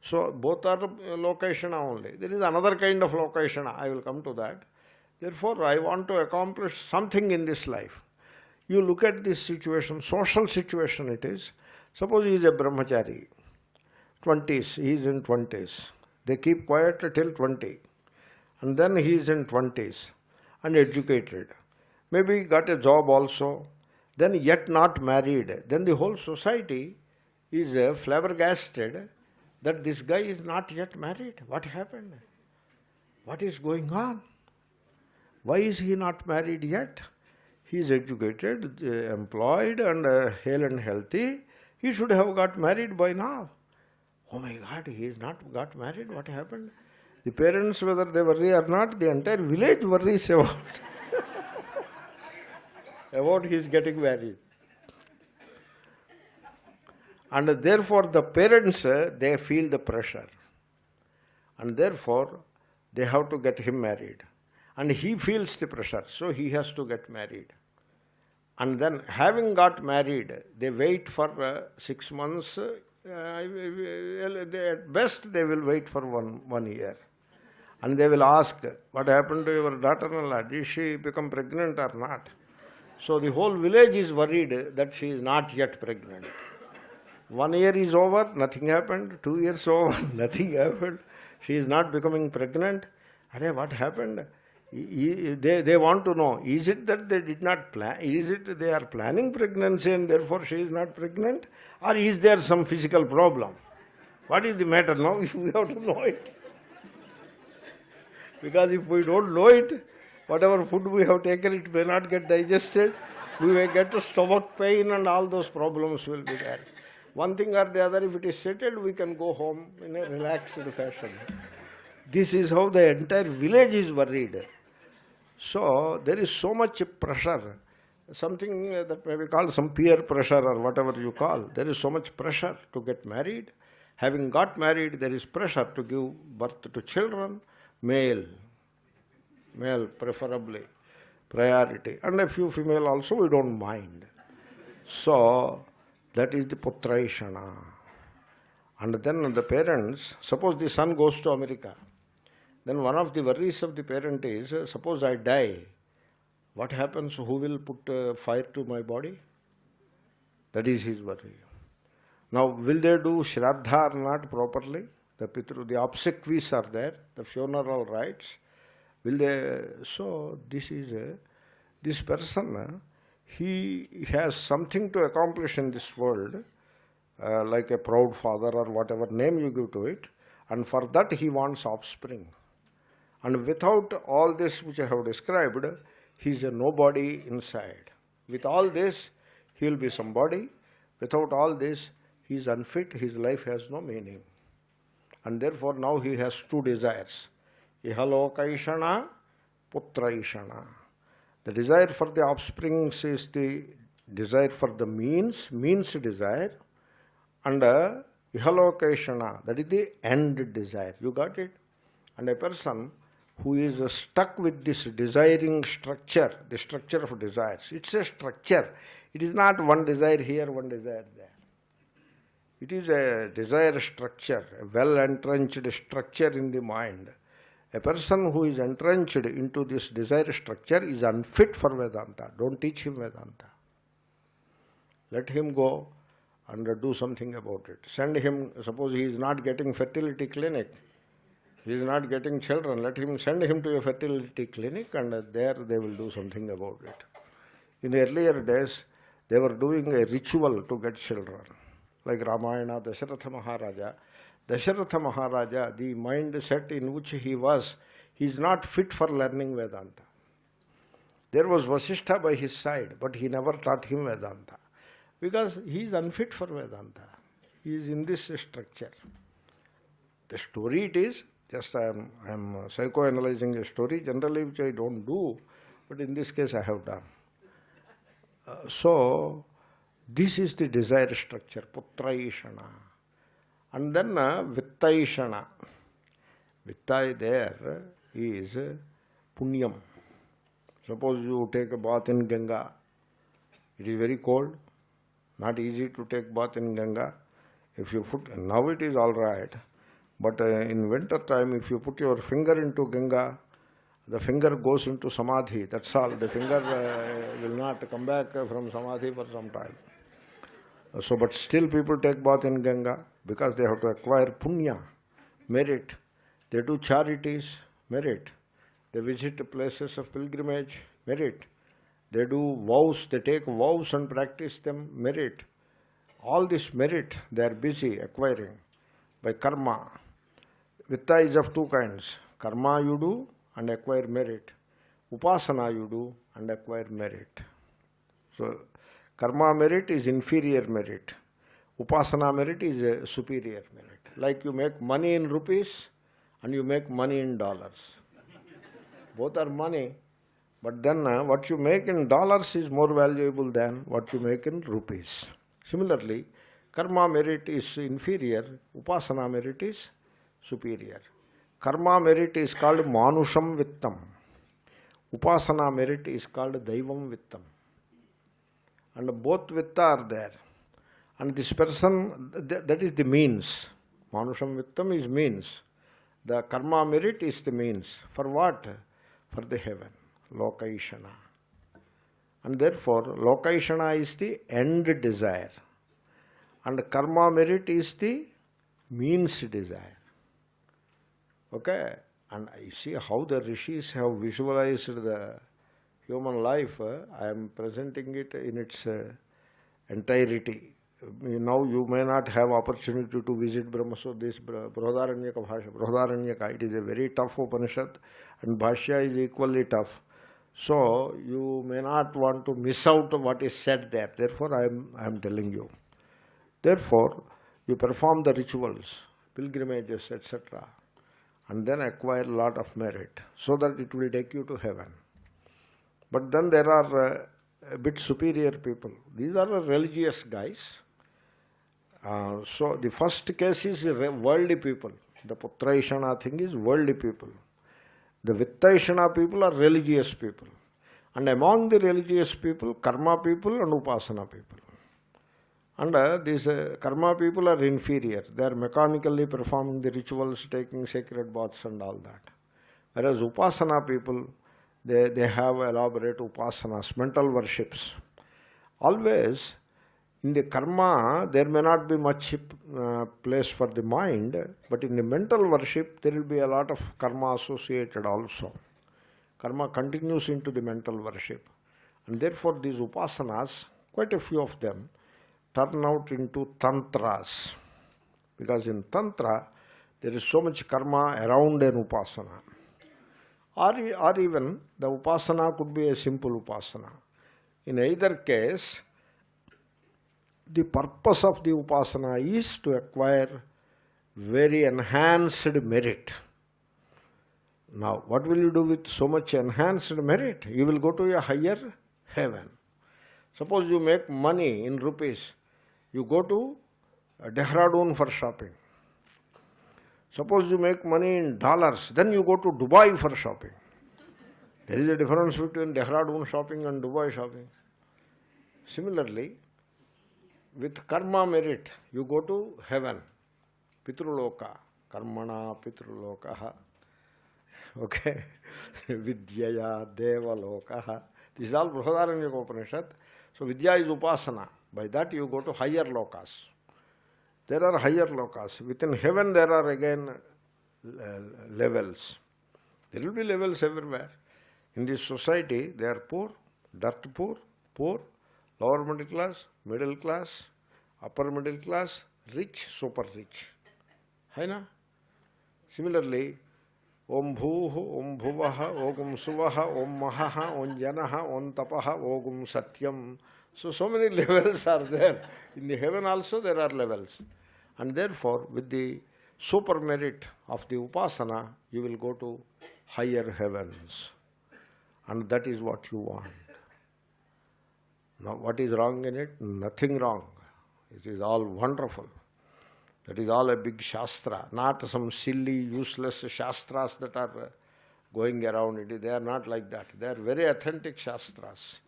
So, both are lokaishana only. There is another kind of lokaishana. I will come to that. Therefore, I want to accomplish something in this life. You look at this situation, social situation it is. Suppose he is a brahmachari, 20s, he is in 20s. They keep quiet till 20. And then he is in 20s and educated. Maybe he got a job also, then yet not married. Then the whole society is flabbergasted that this guy is not yet married. What happened? What is going on? Why is he not married yet? He is educated, employed and hale and healthy. He should have got married by now. Oh my God, he is not got married. What happened? The parents, whether they worry or not, the entire village worries about his getting married. And therefore the parents, they feel the pressure. And therefore they have to get him married. And he feels the pressure, so he has to get married. And then having got married, they wait for 6 months. At best they will wait for one year. And they will ask, what happened to your daughter-in-law? Did she become pregnant or not? So the whole village is worried that she is not yet pregnant. 1 year is over, nothing happened. 2 years over, nothing happened. She is not becoming pregnant. Arey, what happened? They want to know, is it that they did not plan, is it they are planning pregnancy and therefore she is not pregnant? Or is there some physical problem? What is the matter now? We have to know it. Because if we don't know it, whatever food we have taken, it may not get digested. We may get a stomach pain and all those problems will be there. One thing or the other, if it is settled, we can go home in a relaxed fashion. This is how the entire village is worried. So, there is so much pressure, something that may be called some peer pressure or whatever you call. There is so much pressure to get married. Having got married, there is pressure to give birth to children, male preferably, priority. And a few female also, we don't mind. So, that is the putraishana. And then the parents, suppose the son goes to America. Then one of the worries of the parent is, suppose I die, what happens? Who will put fire to my body? That is his worry. Now, will they do shraddha or not properly? the pitru, the obsequies are there, the funeral rites. Will they? So this person, he has something to accomplish in this world, like a proud father or whatever name you give to it, and for that he wants offspring. And without all this which I have described, he is a nobody inside. With all this, he will be somebody. Without all this, he is unfit, his life has no meaning. And therefore now he has two desires. Ihalokaishana, putraishana. The desire for the offsprings is the desire for the means desire, and ihalokaishana, that is the end desire. You got it? And a person who is stuck with this desiring structure, the structure of desires, it's a structure. It is not one desire here, one desire there. It is a desire structure, a well-entrenched structure in the mind. A person who is entrenched into this desire structure is unfit for Vedanta. Don't teach him Vedanta. Let him go and do something about it. Send him, suppose he is not getting fertility clinic, he is not getting children, let him send him to a fertility clinic, and there they will do something about it. In earlier days, they were doing a ritual to get children. Like Ramayana, Dasharatha Maharaja. Dasharatha Maharaja, the mindset in which he is not fit for learning Vedanta. There was Vasishtha by his side, but he never taught him Vedanta, because he is unfit for Vedanta. He is in this structure. The story it is, just I am psychoanalyzing a story, generally which I don't do, but in this case I have done. So, this is the desire structure, putraishana. And then vittaishana. Vitta there is punyam. Suppose you take a bath in Ganga. It is very cold, not easy to take bath in Ganga. If you put, now it is all right, but in winter time, if you put your finger into Ganga, the finger goes into samadhi, that's all. The finger will not come back from samadhi for some time. So, but still people take bath in Ganga because they have to acquire punya, merit. They do charities, merit. They visit places of pilgrimage, merit. They do vows, they take vows and practice them, merit. All this merit they are busy acquiring by karma. Vitta is of two kinds. Karma you do and acquire merit. Upasana you do and acquire merit. So, karma merit is inferior merit. Upasana merit is a superior merit. Like you make money in rupees and you make money in dollars. Both are money, but then what you make in dollars is more valuable than what you make in rupees. Similarly, karma merit is inferior, upasana merit is superior. Karma merit is called manusham vittam. Upasana merit is called daivam vittam. And both vitta are there. And this person, that is the means. Manusham vittam is means. The karma merit is the means. For what? For the heaven. Lokaishana. And therefore, lokaishana is the end desire. And karma merit is the means desire. Okay? And I see how the rishis have visualized the human life. I am presenting it in its entirety. Now you may not have opportunity to visit Brahmasura, this Brihadaranyaka Bhashya. Brihadaranyaka, it is a very tough Upanishad, and Bhashya is equally tough. So you may not want to miss out what is said there. Therefore I am telling you. Therefore, you perform the rituals, pilgrimages, etc., and then acquire a lot of merit, so that it will take you to heaven. But then there are a bit superior people. These are religious guys. So the first case is worldly people. The Putraishana thing is worldly people. The Vittaishana people are religious people. And among the religious people, karma people and upasana people. And these karma people are inferior. They are mechanically performing the rituals, taking sacred baths and all that. Whereas upasana people, they have elaborate upasanas, mental worships. Always, In the karma, there may not be much place for the mind, but in the mental worship, there will be a lot of karma associated also. Karma continues into the mental worship. And therefore, these upasanas, quite a few of them, turn out into tantras. Because in tantra, there is so much karma around an upasana. Or even the upasana could be a simple upasana. In either case, the purpose of the upasana is to acquire very enhanced merit. Now, what will you do with so much enhanced merit? You will go to a higher heaven. Suppose you make money in rupees, you go to Dehradun for shopping. Suppose you make money in dollars, then you go to Dubai for shopping. There is a difference between Dehradun shopping and Dubai shopping. Similarly, with karma merit, you go to heaven, Pitruloka, Karmana Pitrulokaha, okay, Vidyaya Devalokaha. This is all Brihadaranyaka Upanishad. So Vidya is upasana. By that you go to higher lokas. There are higher lokas. Within heaven there are again levels. There will be levels everywhere. In this society, they are poor, dirt poor, poor, lower middle class, upper middle class, rich, super rich. Hai na? Similarly, Om Bhuh, Om Bhuvaha, Ogum Suvaha, Om Mahaha, Om Janaha, Om Tapaha, Ogum Satyam. So many levels are there. In the heaven also there are levels. And therefore, with the super merit of the upasana, you will go to higher heavens. And that is what you want. Now, what is wrong in it? Nothing wrong. It is all wonderful. That is all a big shastra, not some silly, useless shastras that are going around it. They are not like that. They are very authentic shastras.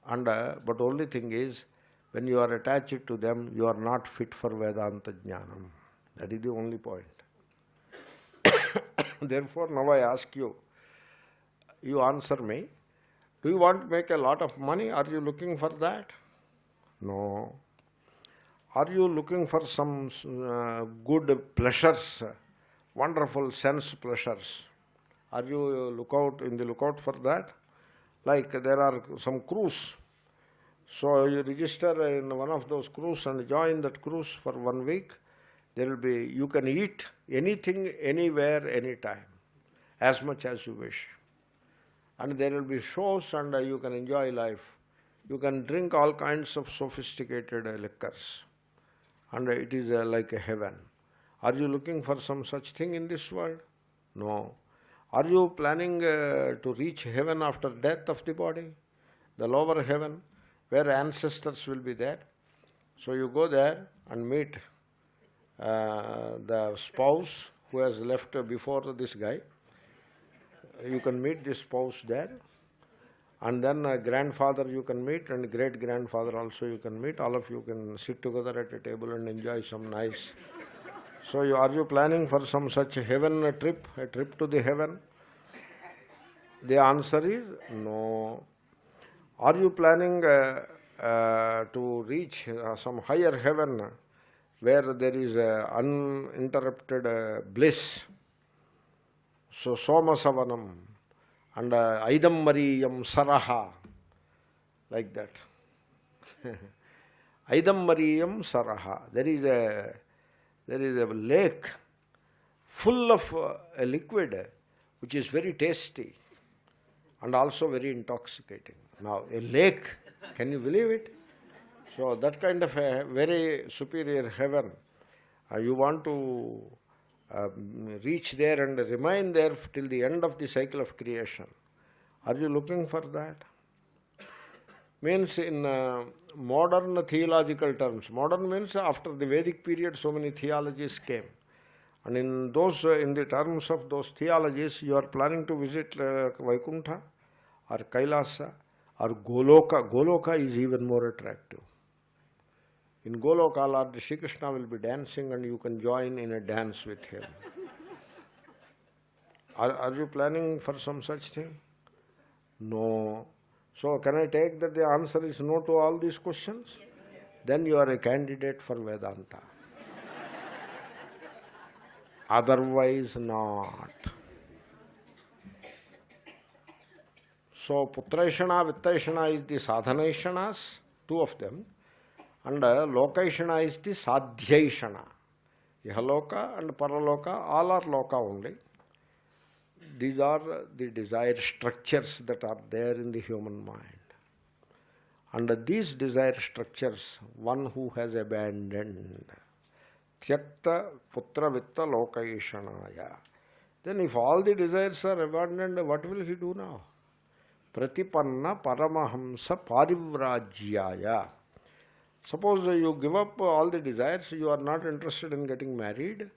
And but only thing is, when you are attached to them, you are not fit for Vedanta Jnanam. That is the only point. Therefore, now I ask you, you answer me. Do you want to make a lot of money? Are you looking for that? No. Are you looking for some good pleasures, wonderful sense pleasures? Are you in the lookout for that? Like there are some cruise. So you register in one of those cruise and join that cruise for 1 week. There will be, you can eat anything, anywhere, anytime, as much as you wish. And there will be shows and you can enjoy life. You can drink all kinds of sophisticated liquors. And it is like a heaven. Are you looking for some such thing in this world? No. Are you planning to reach heaven after death of the body? The lower heaven, where ancestors will be there. So you go there and meet the spouse who has left before this guy. You can meet the spouse there. And then a grandfather you can meet, and great-grandfather also you can meet. All of you can sit together at a table and enjoy some nice. So are you planning for some such heaven trip, a trip to the heaven? The answer is no. Are you planning to reach some higher heaven where there is uninterrupted bliss? So Somasavanam and Aidam Mariyam Saraha, like that. Aidam Mariyam Saraha. There is a lake full of a liquid which is very tasty and also very intoxicating. Now, a lake, can you believe it? So that kind of a very superior heaven, you want to reach there and remain there till the end of the cycle of creation. Are you looking for that? Means in modern theological terms. Modern means after the Vedic period so many theologies came. And in the terms of those theologies, you are planning to visit Vaikuntha or Kailasa or Goloka. Goloka is even more attractive. In Goloka, Lord Shri Krishna will be dancing and you can join in a dance with him. Are you planning for some such thing? No. So can I take that the answer is no to all these questions? then you are a candidate for Vedanta. Otherwise not. So Putraishana, Vittaishana is the Sadhanaishanas, two of them, and Lokaishana is the Sadhyaishana. Ihaloka and Paraloka, all are Loka only. These are the desire structures that are there in the human mind. Under these desire structures, one who has abandoned Tyakta Putra Vitta Lokaishanaya. Then if all the desires are abandoned, what will he do now? Pratipanna Paramahamsa Parivrajyaya. Suppose you give up all the desires, you are not interested in getting married,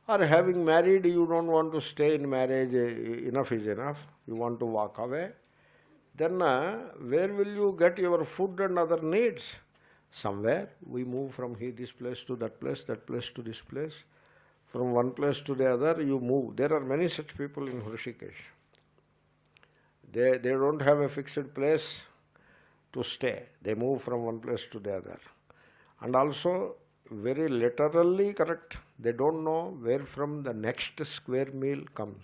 or having married, you don't want to stay in marriage, enough is enough, you want to walk away. Then where will you get your food and other needs? Somewhere we move from here, this place to that place to this place. From one place to the other you move. There are many such people in Hrishikesh. They don't have a fixed place to stay. They move from one place to the other. And also, very literally correct, they don't know where from the next square meal comes.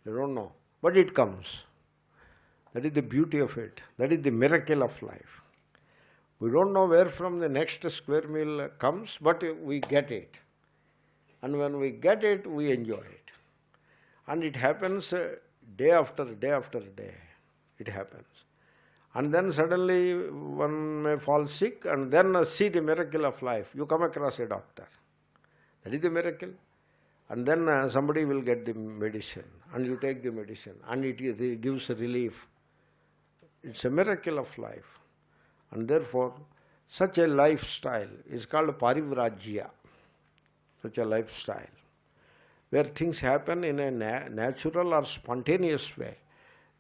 They don't know. But it comes. That is the beauty of it. That is the miracle of life. We don't know where from the next square meal comes, but we get it. And when we get it, we enjoy it. And it happens day after day after day. It happens. And then suddenly one may fall sick, and then see the miracle of life. You come across a doctor. That is the miracle. And then somebody will get the medicine, and you take the medicine, and it gives relief. It's a miracle of life. And therefore, such a lifestyle is called parivrajya. Such a lifestyle, where things happen in a natural or spontaneous way.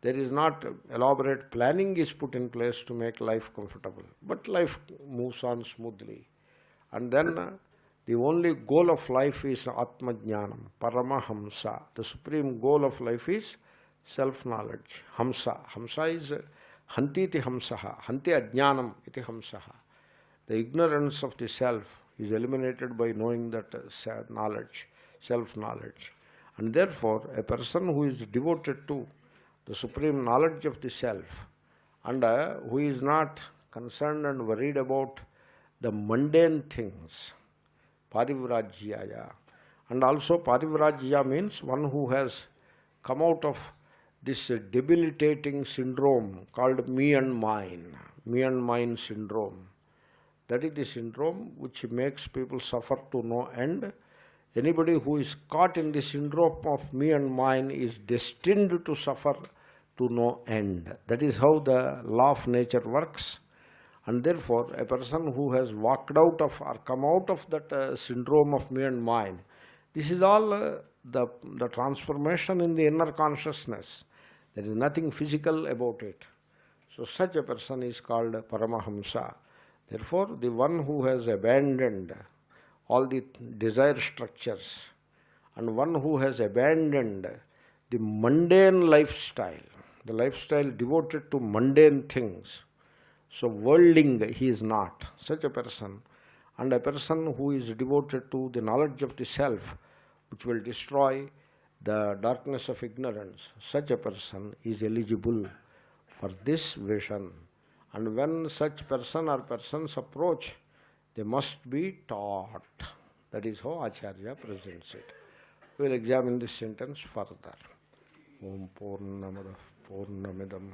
There is not elaborate planning is put in place to make life comfortable, but life moves on smoothly. And then the only goal of life is Atma Jnanam, Paramahamsa. The supreme goal of life is self-knowledge. Hamsa. Hamsa is Hanti iti Hamsaha. Hanti Ajnanam iti Hamsaha. The ignorance of the self is eliminated by knowing that knowledge, self-knowledge. And therefore, a person who is devoted to the supreme knowledge of the self, and who is not concerned and worried about the mundane things, parivrajyaya. And also parivrajya means one who has come out of this debilitating syndrome called me and mine syndrome. That is the syndrome which makes people suffer to no end. Anybody who is caught in the syndrome of me and mine is destined to suffer to no end. That is how the law of nature works. And therefore, a person who has walked out of or come out of that syndrome of me and mine, this is all the transformation in the inner consciousness. There is nothing physical about it. So such a person is called Paramahamsa. Therefore, the one who has abandoned all the desire structures and one who has abandoned the mundane lifestyle, the lifestyle devoted to mundane things, so worldling he is not, such a person, and a person who is devoted to the knowledge of the self, which will destroy the darkness of ignorance, such a person is eligible for this vision. And when such person or persons approach, they must be taught. That is how Acharya presents it. We will examine this sentence further. Om Purnamada Purnamidam